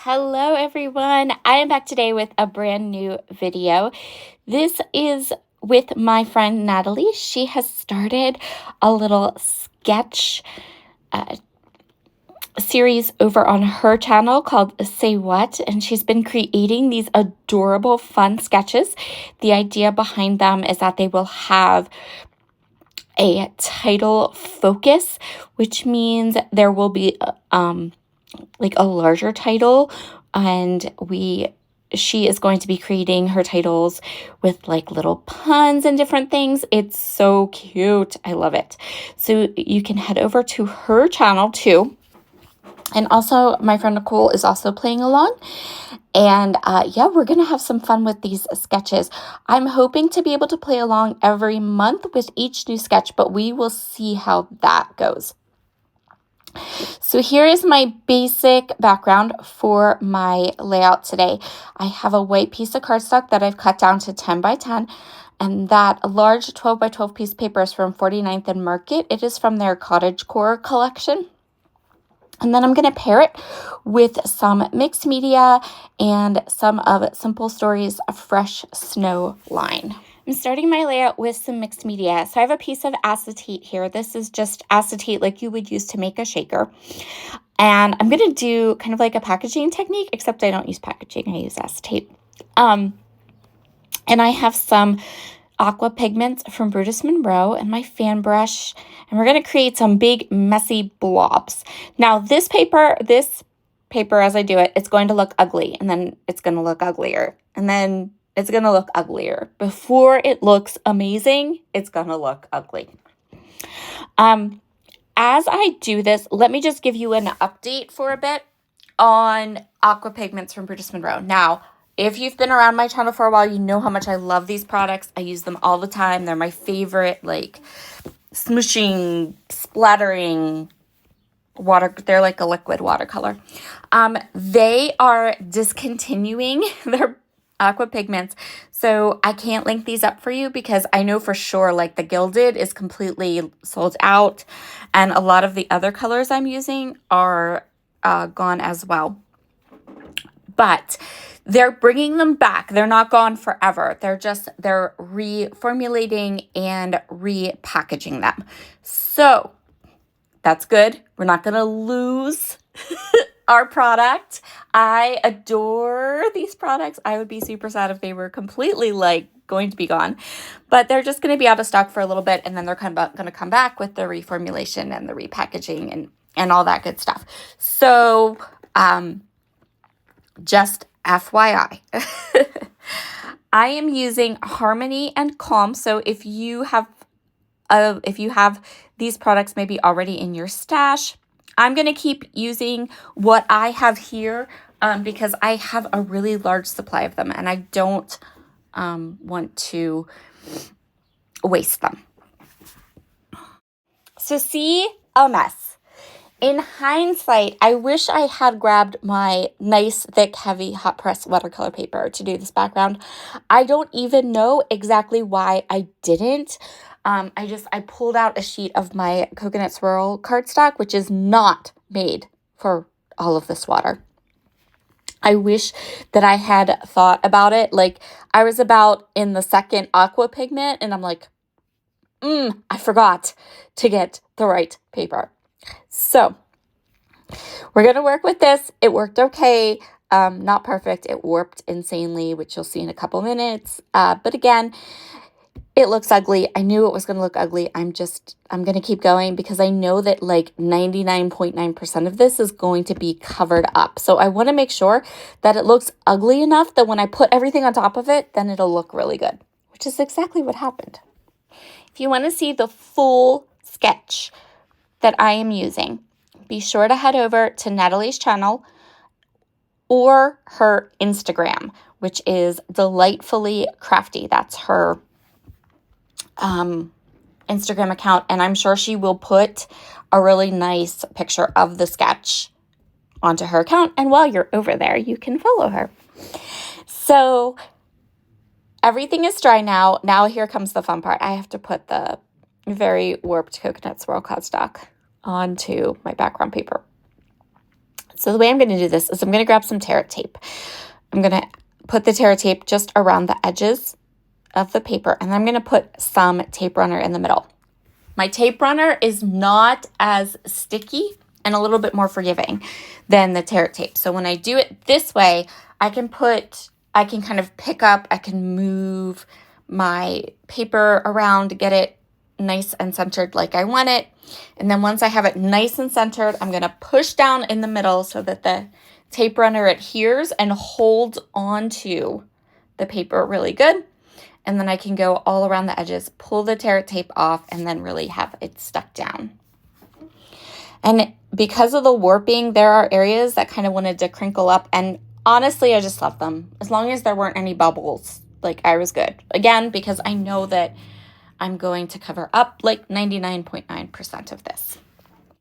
Hello everyone, I am back today with a brand new video. This is with my friend Natalie. She has started a little sketch series over on her channel called Say What, and she's been creating these adorable fun sketches. The idea behind them is that they will have a title focus, which means there will be like a larger title, and she is going to be creating her titles with like little puns and different things. It's so cute. I love it. So you can head over to her channel too. And also my friend Nicole is also playing along. And yeah, we're going to have some fun with these sketches. I'm hoping to be able to play along every month with each new sketch, but we will see how that goes. So here is my basic background for my layout today. I have a white piece of cardstock that I've cut down to 10 by 10, and that large 12 by 12 piece paper is from 49th and Market. It is from their Cottagecore collection. And then I'm going to pair it with some mixed media and some of Simple Stories Fresh Snow line. I'm starting my layout with some mixed media. So I have a piece of acetate here. This is just acetate like you would use to make a shaker. And I'm going to do kind of like a packaging technique, except I don't use packaging. I use acetate. And I have some aqua pigments from Brutus Monroe and my fan brush. And we're going to create some big messy blobs. Now this paper as I do it, it's going to look ugly, and then it's going to look uglier, and then it's going to look uglier. Before it looks amazing, it's going to look ugly. As I do this, let me just give you an update for a bit on aqua pigments from Brutus Monroe. Now, if you've been around my channel for a while, you know how much I love these products. I use them all the time. They're my favorite, like smooshing, splattering water. They're like a liquid watercolor. They are discontinuing their aqua pigments, so I can't link these up for you because I know for sure like the Gilded is completely sold out, and a lot of the other colors I'm using are gone as well. But they're bringing them back. They're not gone forever. They're reformulating and repackaging them. So that's good. We're not going to lose our product. I adore these products. I would be super sad if they were completely like going to be gone, but they're just going to be out of stock for a little bit, and then they're going to come back with the reformulation and the repackaging and all that good stuff. So just FYI. I am using Harmony and Calm. So if you have these products maybe already in your stash, I'm going to keep using what I have here because I have a really large supply of them, and I don't want to waste them. So see, a mess. In hindsight, I wish I had grabbed my nice, thick, heavy hot press watercolor paper to do this background. I don't even know exactly why I didn't. I pulled out a sheet of my Coconut Swirl cardstock, which is not made for all of this water. I wish that I had thought about it. Like, I was about in the second aqua pigment, and I'm like, I forgot to get the right paper. So we're going to work with this. It worked okay. Not perfect. It warped insanely, which you'll see in a couple minutes. But again, it looks ugly. I knew it was going to look ugly. I'm going to keep going because I know that like 99.9% of this is going to be covered up. So I want to make sure that it looks ugly enough that when I put everything on top of it, then it'll look really good, which is exactly what happened. If you want to see the full sketch that I am using, be sure to head over to Natalie's channel or her Instagram, which is Delightfully Crafty. That's her Instagram account, and I'm sure she will put a really nice picture of the sketch onto her account, and while you're over there, you can follow her. So everything is dry now. Now here comes the fun part. I have to put the very warped Coconut Swirl cardstock onto my background paper. So the way I'm going to do this is I'm going to grab some Tear It tape. I'm going to put the Tear It tape just around the edges of the paper, and I'm going to put some tape runner in the middle. My tape runner is not as sticky and a little bit more forgiving than the Tear It tape. So when I do it this way, I can kind of pick up, I can move my paper around to get it nice and centered like I want it. And then once I have it nice and centered, I'm going to push down in the middle so that the tape runner adheres and holds onto the paper really good. And then I can go all around the edges, pull the Tear It tape off, and then really have it stuck down. And because of the warping, there are areas that kind of wanted to crinkle up. And honestly, I just left them. As long as there weren't any bubbles, like I was good. Again, because I know that I'm going to cover up like 99.9% of this.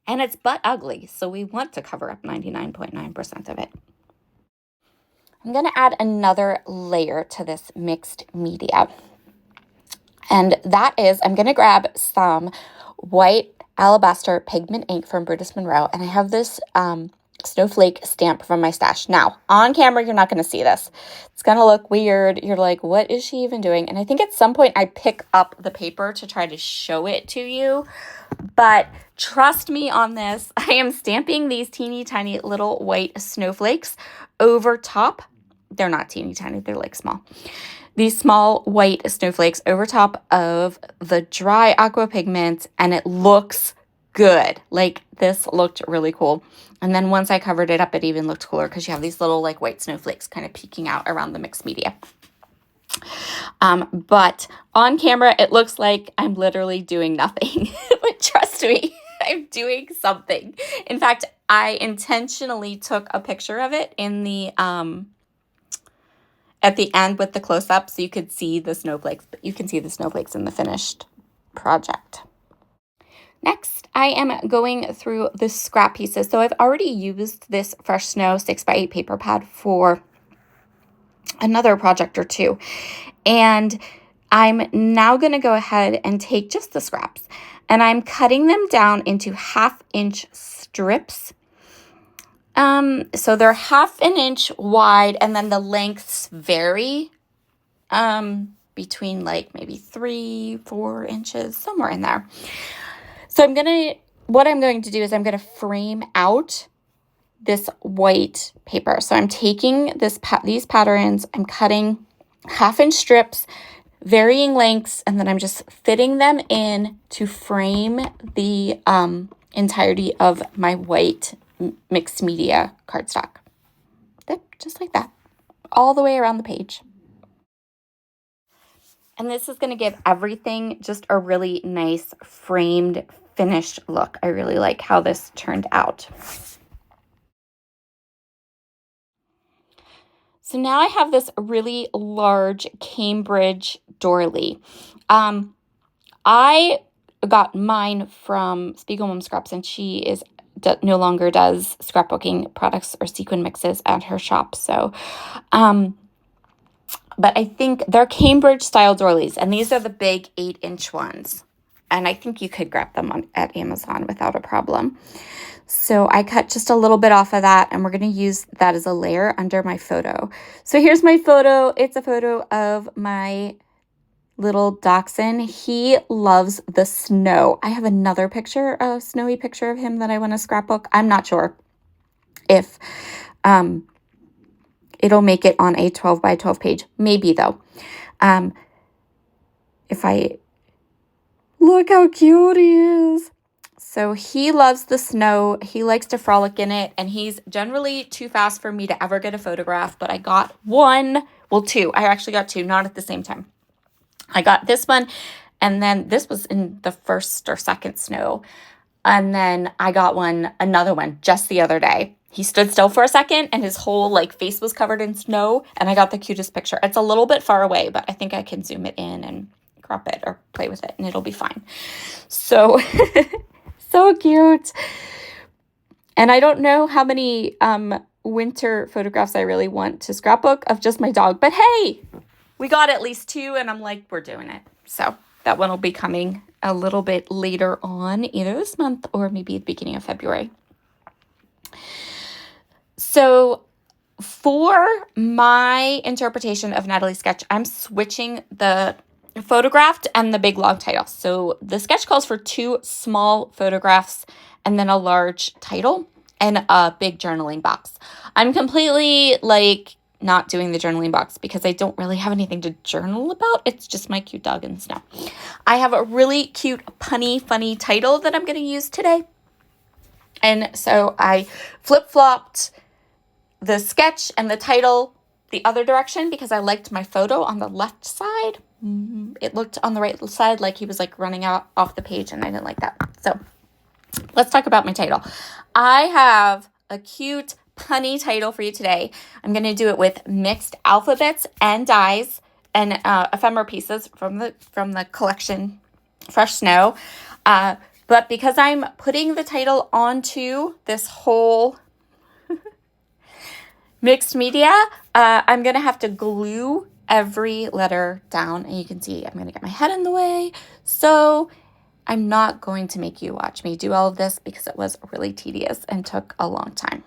And it's butt ugly, so we want to cover up 99.9% of it. I'm going to add another layer to this mixed media. And that is, I'm going to grab some white alabaster pigment ink from Brutus Monroe. And I have this snowflake stamp from my stash. Now, on camera, you're not going to see this. It's going to look weird. You're like, what is she even doing? And I think at some point I pick up the paper to try to show it to you. But trust me on this. I am stamping these teeny tiny little white snowflakes over top. They're not teeny tiny, they're like small. These small white snowflakes over top of the dry aqua pigment, and it looks good. Like this looked really cool. And then once I covered it up, it even looked cooler because you have these little like white snowflakes kind of peeking out around the mixed media. But on camera, it looks like I'm literally doing nothing. But trust me, I'm doing something. In fact, I intentionally took a picture of it in the at the end with the close-up so you could see the snowflakes, but you can see the snowflakes in the finished project. Next, I am going through the scrap pieces. So I've already used this Fresh Snow 6x8 paper pad for another project or two. And I'm now going to go ahead and take just the scraps, and I'm cutting them down into 1/2-inch strips. So they're 1/2 inch wide, and then the lengths vary between like maybe 3-4 inches, somewhere in there. So what I'm going to do is I'm going to frame out this white paper. So I'm taking these patterns, I'm cutting 1/2-inch strips, varying lengths, and then I'm just fitting them in to frame the entirety of my white mixed media cardstock. Just like that, all the way around the page. And this is going to give everything just a really nice framed, finished look. I really like how this turned out. So now I have this really large Cambridge doily. I got mine from Spiegelmom Scraps, and she no longer does scrapbooking products or sequin mixes at her shop. So, but I think they're Cambridge style doilies, and these are the big 8-inch ones. And I think you could grab them at Amazon without a problem. So I cut just a little bit off of that, and we're going to use that as a layer under my photo. So here's my photo. It's a photo of my little dachshund. He loves the snow. I have another picture, a snowy picture of him that I want to scrapbook. I'm not sure if it'll make it on a 12 by 12 page. Maybe though. Look how cute he is. So he loves the snow. He likes to frolic in it, and he's generally too fast for me to ever get a photograph, but I got two. I actually got two, not at the same time. I got this one, and then this was in the first or second snow. And then I got another one just the other day. He stood still for a second, and his whole face was covered in snow, and I got the cutest picture. It's a little bit far away, but I think I can zoom it in and crop it or play with it, and it'll be fine. So, so cute. And I don't know how many winter photographs I really want to scrapbook of just my dog, but hey, we got at least 2, and I'm like, we're doing it. So that one will be coming a little bit later on, either this month or maybe the beginning of February. So for my interpretation of Natalie's sketch, I'm switching the photographed and the big long title. So the sketch calls for 2 small photographs and then a large title and a big journaling box. I'm completely like not doing the journaling box because I don't really have anything to journal about. It's just my cute dog in the snow. I have a really cute, punny, funny title that I'm going to use today. And so I flip-flopped the sketch and the title the other direction because I liked my photo on the left side. It looked on the right side like he was like running out off the page, and I didn't like that. So let's talk about my title. I have a cute punny title for you today. I'm going to do it with mixed alphabets and dies and ephemera pieces from the collection Fresh Snow. But because I'm putting the title onto this whole mixed media, I'm going to have to glue every letter down. And you can see I'm going to get my head in the way. So I'm not going to make you watch me do all of this because it was really tedious and took a long time.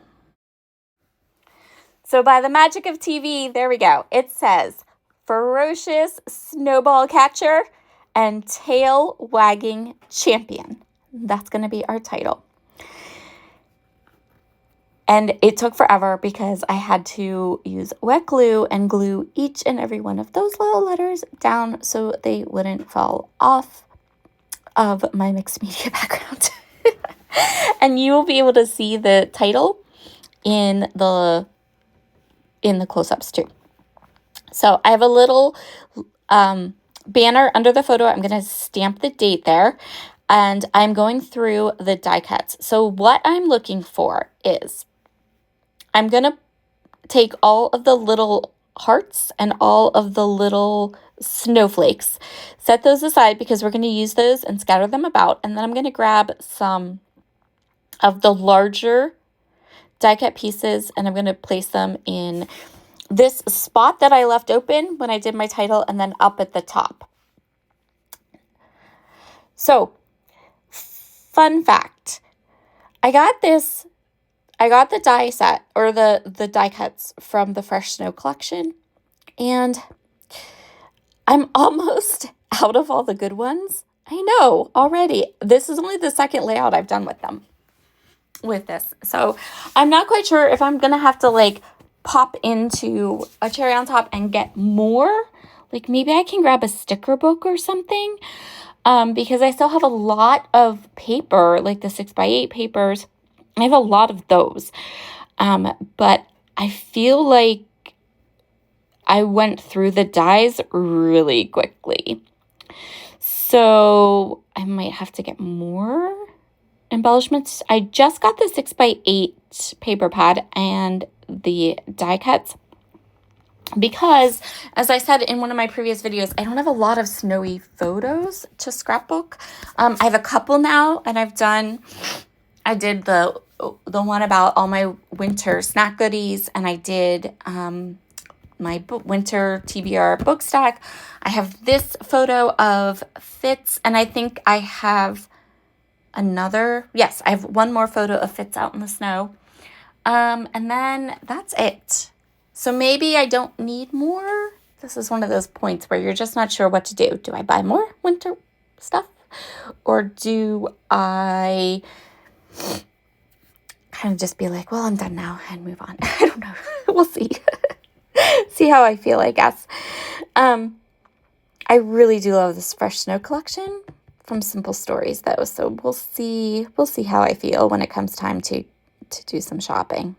So by the magic of TV, there we go. It says ferocious snowball catcher and tail wagging champion. That's going to be our title. And it took forever because I had to use wet glue and glue each and every one of those little letters down so they wouldn't fall off of my mixed media background. And you will be able to see the title in the close-ups too. So I have a little banner under the photo. I'm going to stamp the date there. And I'm going through the die cuts. So what I'm looking for is I'm going to take all of the little hearts and all of the little snowflakes, set those aside because we're going to use those and scatter them about. And then I'm going to grab some of the larger die cut pieces and I'm going to place them in this spot that I left open when I did my title and then up at the top. So, fun fact, I got the die set or the die cuts from the Fresh Snow collection, and I'm almost out of all the good ones. I know already. This is only the second layout I've done with this. So I'm not quite sure if I'm going to have to like pop into a cherry on top and get more. Like maybe I can grab a sticker book or something because I still have a lot of paper, like the 6x8 papers. I have a lot of those. But I feel like I went through the dies really quickly. So I might have to get more embellishments. I just got the 6x8 paper pad and the die cuts because, as I said in one of my previous videos, I don't have a lot of snowy photos to scrapbook. I have a couple now, and I did the one about all my winter snack goodies, and I did my winter TBR book stack. I have this photo of Fitz, and I think I have I have one more photo of Fitz out in the snow. And then that's it. So maybe I don't need more. This is one of those points where you're just not sure what to do. Do I buy more winter stuff? Or do I kind of just be like, well, I'm done now and move on? I don't know. We'll see. See how I feel, I guess. I really do love this Fresh Snow collection from Simple Stories, though. So we'll see how I feel when it comes time to do some shopping.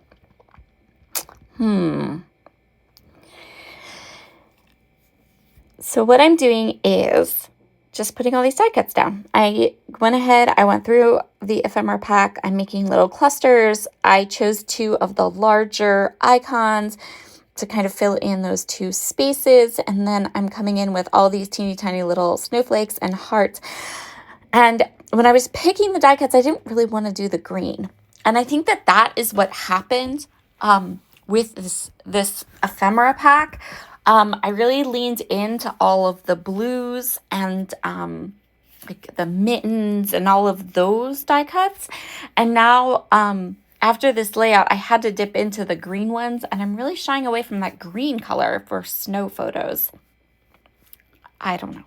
So what I'm doing is just putting all these die cuts down. I went ahead, I went through the ephemera pack. I'm making little clusters. I chose 2 of the larger icons to kind of fill in those 2 spaces. And then I'm coming in with all these teeny tiny little snowflakes and hearts. And when I was picking the die cuts, I didn't really want to do the green. And I think that is what happened with this ephemera pack. I really leaned into all of the blues and like the mittens and all of those die cuts. And now after this layout, I had to dip into the green ones, and I'm really shying away from that green color for snow photos. I don't know.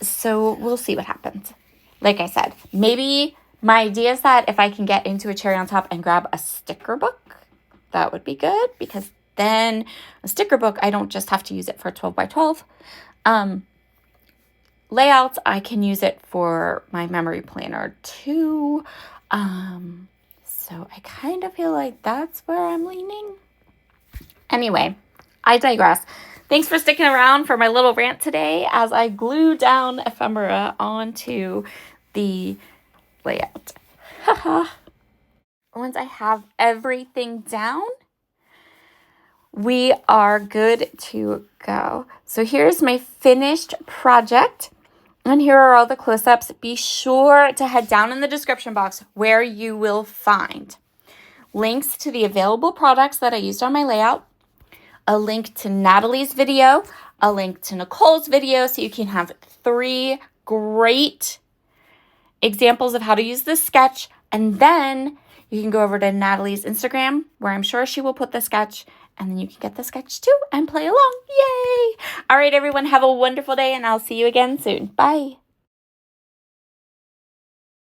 So we'll see what happens. Like I said, maybe my idea is that if I can get into a cherry on top and grab a sticker book, that would be good, because then a sticker book, I don't just have to use it for 12 by 12. Layouts, I can use it for my memory planner too. So I kind of feel like that's where I'm leaning. Anyway, I digress. Thanks for sticking around for my little rant today as I glue down ephemera onto the layout. Once I have everything down, we are good to go. So here's my finished project. And here are all the close-ups. Be sure to head down in the description box where you will find links to the available products that I used on my layout, a link to Natalie's video, a link to Nicole's video, so you can have 3 great examples of how to use this sketch. And then you can go over to Natalie's Instagram, where I'm sure she will put the sketch, and then you can get the sketch too and play along. Yay! All right, everyone, have a wonderful day, and I'll see you again soon. Bye.